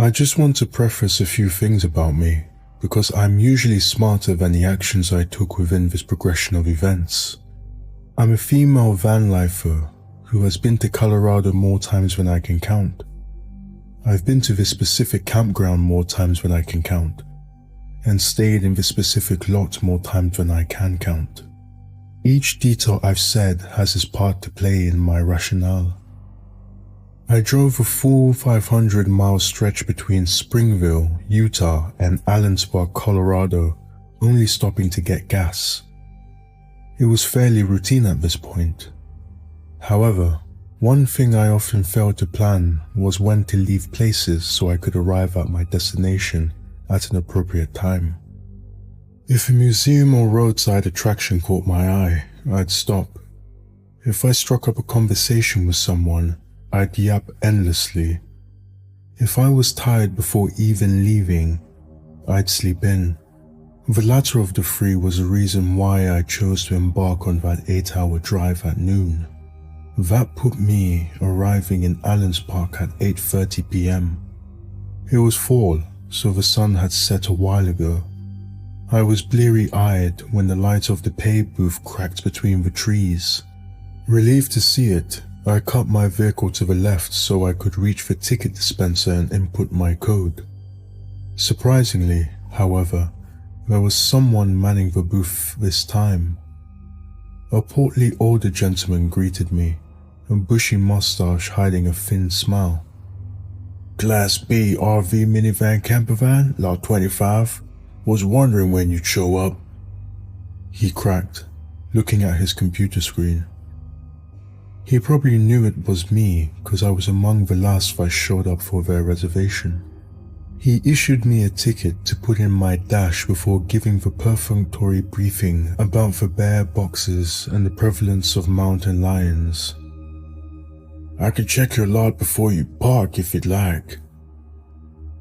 I just want to preface a few things about me, because I'm usually smarter than the actions I took within this progression of events. I'm a female van lifer who has been to Colorado more times than I can count. I've been to this specific campground more times than I can count, and stayed in this specific lot more times than I can count. Each detail I've said has its part to play in my rationale. I drove a full 500-mile stretch between Springville, Utah and Allensburg, Colorado, only stopping to get gas. It was fairly routine at this point. However, one thing I often failed to plan was when to leave places so I could arrive at my destination at an appropriate time. If a museum or roadside attraction caught my eye, I'd stop. If I struck up a conversation with someone, I'd yap endlessly. If I was tired before even leaving, I'd sleep in. The latter of the three was the reason why I chose to embark on that 8-hour drive at noon. That put me arriving in Allensburg at 8:30 p.m. It was fall, so the sun had set a while ago. I was bleary-eyed when the light of the pay booth cracked between the trees. Relieved to see it, I cut my vehicle to the left so I could reach the ticket dispenser and input my code. Surprisingly, however, there was someone manning the booth this time. A portly older gentleman greeted me, a bushy mustache hiding a thin smile. "Class B RV minivan campervan, lot 25. Was wondering when you'd show up," he cracked, looking at his computer screen. He probably knew it was me because I was among the last that showed up for their reservation. He issued me a ticket to put in my dash before giving the perfunctory briefing about the bear boxes and the prevalence of mountain lions. "I can check your lot before you park if you'd like."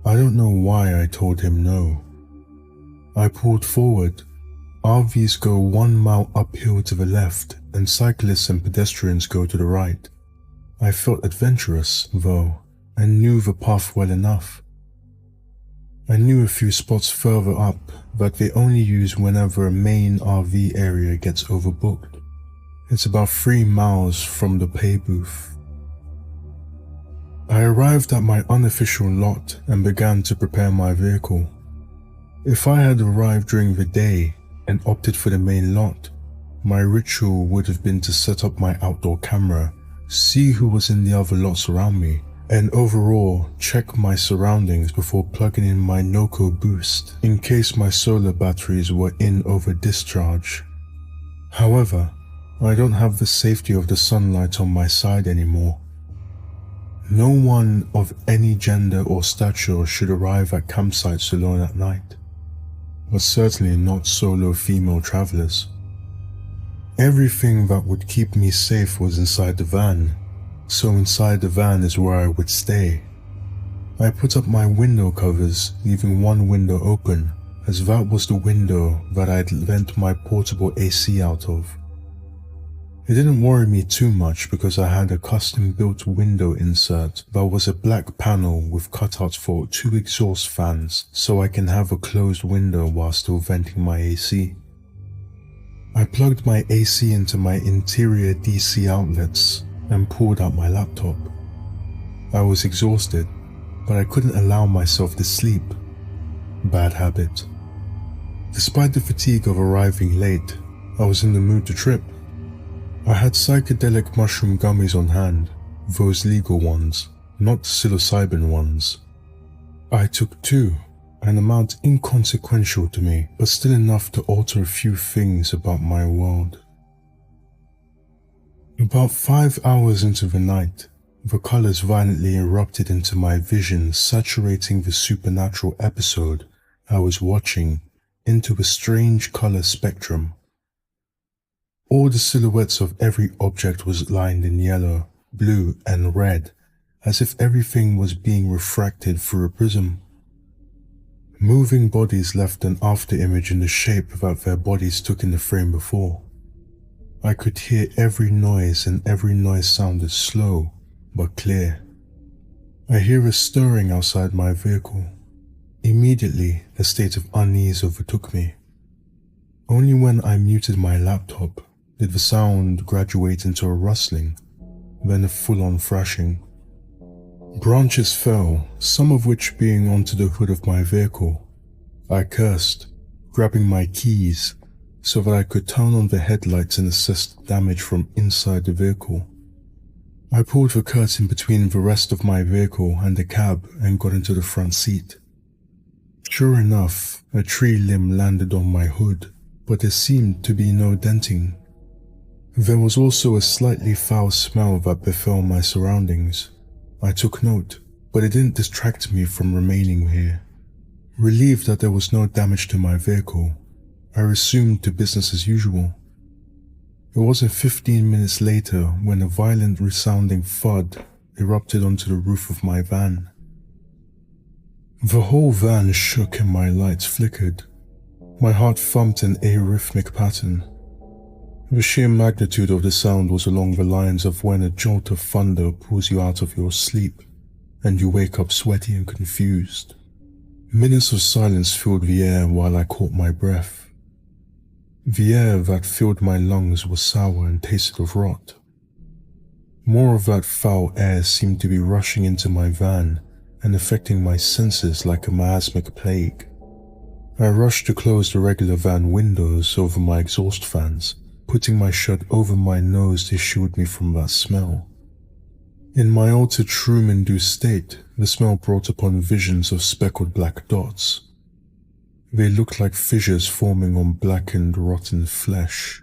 I don't know why I told him no. I pulled forward. RVs go 1 mile uphill to the left and cyclists and pedestrians go to the right. I felt adventurous, though, and knew the path well enough. I knew a few spots further up that they only use whenever a main RV area gets overbooked. It's about 3 miles from the pay booth. I arrived at my unofficial lot and began to prepare my vehicle. If I had arrived during the day and opted for the main lot, my ritual would have been to set up my outdoor camera, see who was in the other lots around me, and overall check my surroundings before plugging in my NoCo boost in case my solar batteries were in over discharge. However, I don't have the safety of the sunlight on my side anymore. No one of any gender or stature should arrive at campsites alone at night, but certainly not solo female travelers. Everything that would keep me safe was inside the van, so inside the van is where I would stay. I put up my window covers, leaving one window open, as that was the window that I'd vent my portable AC out of. It didn't worry me too much because I had a custom-built window insert that was a black panel with cutouts for 2 exhaust fans so I can have a closed window while still venting my AC. I plugged my AC into my interior DC outlets and pulled out my laptop. I was exhausted, but I couldn't allow myself to sleep. Bad habit. Despite the fatigue of arriving late, I was in the mood to trip. I had psychedelic mushroom gummies on hand, those legal ones, not psilocybin ones. I took 2, an amount inconsequential to me, but still enough to alter a few things about my world. About 5 hours into the night, the colors violently erupted into my vision, saturating the supernatural episode I was watching into a strange color spectrum. All the silhouettes of every object was lined in yellow, blue, and red, as if everything was being refracted through a prism. Moving bodies left an afterimage in the shape that their bodies took in the frame before. I could hear every noise, and every noise sounded slow but clear. I hear a stirring outside my vehicle. Immediately, a state of unease overtook me. Only when I muted my laptop did the sound graduate into a rustling, then a full-on thrashing. Branches fell, some of which being onto the hood of my vehicle. I cursed, grabbing my keys so that I could turn on the headlights and assess the damage from inside the vehicle. I pulled the curtain between the rest of my vehicle and the cab and got into the front seat. Sure enough, a tree limb landed on my hood, but there seemed to be no denting. There was also a slightly foul smell that befell my surroundings. I took note, but it didn't distract me from remaining here. Relieved that there was no damage to my vehicle, I resumed to business as usual. It wasn't 15 minutes later when a violent resounding thud erupted onto the roof of my van. The whole van shook and my lights flickered. My heart thumped an arrhythmic pattern. The sheer magnitude of the sound was along the lines of when a jolt of thunder pulls you out of your sleep and you wake up sweaty and confused. Minutes of silence filled the air while I caught my breath. The air that filled my lungs was sour and tasted of rot. More of that foul air seemed to be rushing into my van and affecting my senses like a miasmic plague. I rushed to close the regular van windows over my exhaust fans, putting my shirt over my nose to shield me from that smell. In my altered shroom-induced state, the smell brought upon visions of speckled black dots. They looked like fissures forming on blackened, rotten flesh.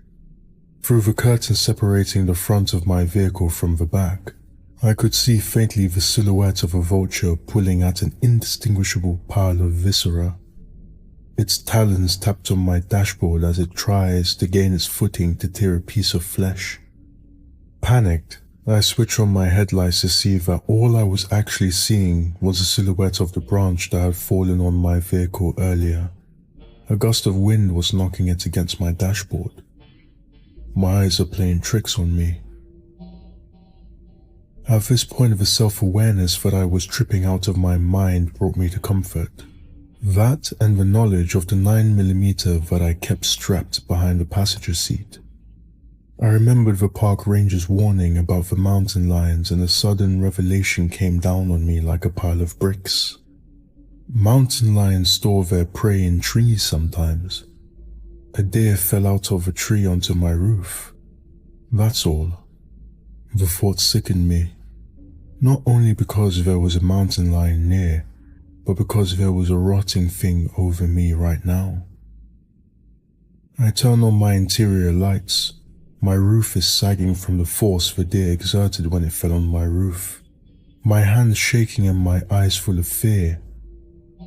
Through the curtain separating the front of my vehicle from the back, I could see faintly the silhouette of a vulture pulling at an indistinguishable pile of viscera. Its talons tapped on my dashboard as it tries to gain its footing to tear a piece of flesh. Panicked, I switched on my headlights to see that all I was actually seeing was the silhouette of the branch that had fallen on my vehicle earlier. A gust of wind was knocking it against my dashboard. My eyes are playing tricks on me. At this point, the self-awareness that I was tripping out of my mind brought me to comfort. That and the knowledge of the 9mm that I kept strapped behind the passenger seat. I remembered the park ranger's warning about the mountain lions, and a sudden revelation came down on me like a pile of bricks. Mountain lions store their prey in trees sometimes. A deer fell out of a tree onto my roof. That's all. The thought sickened me, not only because there was a mountain lion near, but because there was a rotting thing over me right now. I turn on my interior lights. My roof is sagging from the force the deer exerted when it fell on my roof. My hands shaking and my eyes full of fear.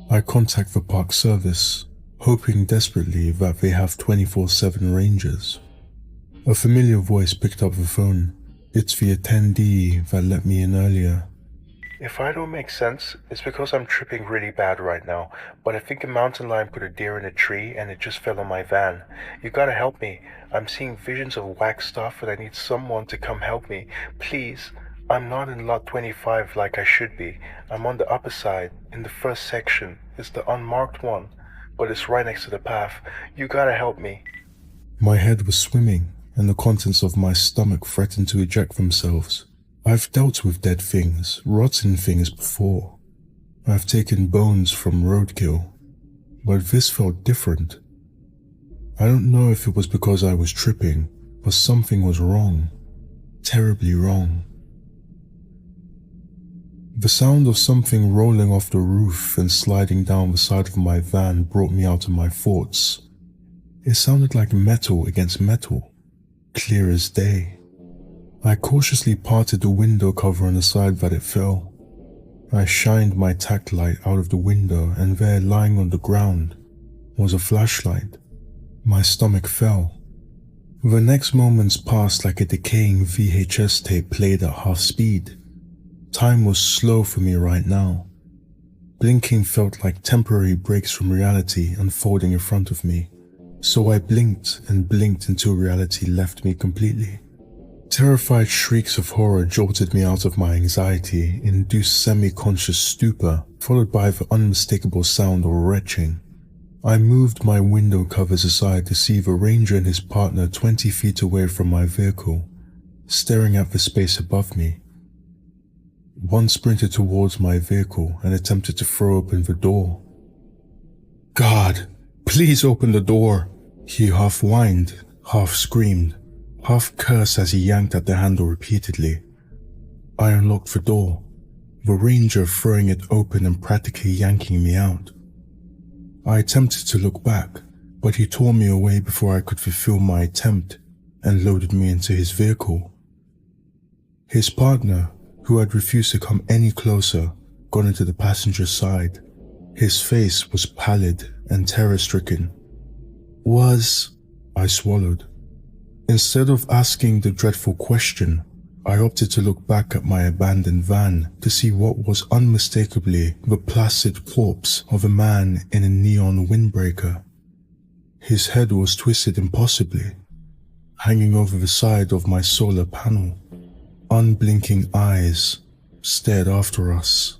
I contact the park service, hoping desperately that they have 24/7 rangers. A familiar voice picked up the phone. It's the attendee that let me in earlier. If I don't make sense, it's because I'm tripping really bad right now, but I think a mountain lion put a deer in a tree and it just fell on my van. You gotta help me. I'm seeing visions of whack stuff and I need someone to come help me. Please, I'm not in lot 25 like I should be. I'm on the upper side, in the first section. It's the unmarked one, but it's right next to the path. You gotta help me. My head was swimming and the contents of my stomach threatened to eject themselves. I've dealt with dead things, rotten things before. I've taken bones from roadkill, but this felt different. I don't know if it was because I was tripping, but something was wrong. Terribly wrong. The sound of something rolling off the roof and sliding down the side of my van brought me out of my thoughts. It sounded like metal against metal, clear as day. I cautiously parted the window cover on the side that it fell. I shined my tack light out of the window and there, lying on the ground, was a flashlight. My stomach fell. The next moments passed like a decaying VHS tape played at half speed. Time was slow for me right now. Blinking felt like temporary breaks from reality unfolding in front of me, so I blinked and blinked until reality left me completely. Terrified shrieks of horror jolted me out of my anxiety-induced semi-conscious stupor, followed by the unmistakable sound of retching. I moved my window covers aside to see the ranger and his partner 20 feet away from my vehicle, staring at the space above me. One sprinted towards my vehicle and attempted to throw open the door. "God, please open the door!" He half whined, half screamed, half cursed as he yanked at the handle repeatedly. I unlocked the door, the ranger throwing it open and practically yanking me out. I attempted to look back, but he tore me away before I could fulfill my attempt and loaded me into his vehicle. His partner, who had refused to come any closer, got into the passenger side. His face was pallid and terror-stricken. I swallowed. Instead of asking the dreadful question, I opted to look back at my abandoned van to see what was unmistakably the placid corpse of a man in a neon windbreaker. His head was twisted impossibly, hanging over the side of my solar panel. Unblinking eyes stared after us.